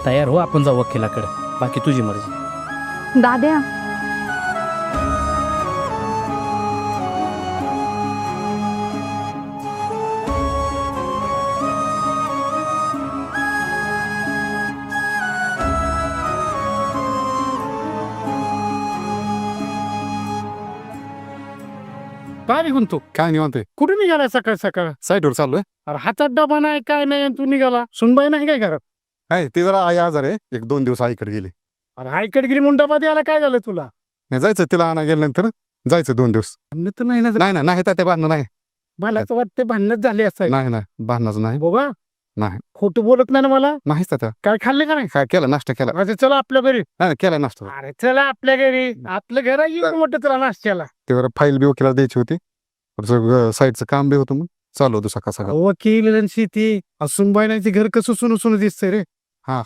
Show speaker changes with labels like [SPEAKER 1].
[SPEAKER 1] तयार हो, आपण जाऊ वकिलाकडे. बाकी तुझी मर्जी.
[SPEAKER 2] दाद्या,
[SPEAKER 3] काय निघून तू
[SPEAKER 4] काय निवांते
[SPEAKER 3] कुठे निघाला सकाळ सकाळ?
[SPEAKER 4] साईडवर चाललोय.
[SPEAKER 3] अरे हातात डबा नाही काय नाही आणि तू निघाला. सुनबाई नाही काय करत?
[SPEAKER 4] काय ते जरा आई आजार आहे, 1-2 दिवस आईकडे गेली.
[SPEAKER 3] अरे आईकडे गेली म्हणून डबा द्यायला काय झालं तुला?
[SPEAKER 4] नाही जायचं तिला आणा गेल्यानंतर जायचं 2 दिवस.
[SPEAKER 3] भांडणं तर नाही ना?
[SPEAKER 4] नाही नाही त्या भांडणं नाही.
[SPEAKER 3] मला तर वाटते भांडणच झाली असं.
[SPEAKER 4] नाही भांडणाचं नाही.
[SPEAKER 3] बघा
[SPEAKER 4] नाही.
[SPEAKER 3] खोटं बोलत नाही ना मला.
[SPEAKER 4] नाहीच त्या
[SPEAKER 3] काय खाल्ले का नाही?
[SPEAKER 4] काय केलं, नाश्ता केला.
[SPEAKER 3] अरे चला आपल्या घरी.
[SPEAKER 4] नाही केला नाश्ता.
[SPEAKER 3] अरे चला आपल्या घरी. आपलं घर आहे मोठं तुला नाश्त्याला.
[SPEAKER 4] ते जरा फाईल बी वकिला द्यायची होती, साईडचं काम बी होतं, मग चालू होतं सकाळ सकाळ.
[SPEAKER 3] वकील शेती सुनबाई नाही घर कसं सुन दिसतंय रे.
[SPEAKER 4] हा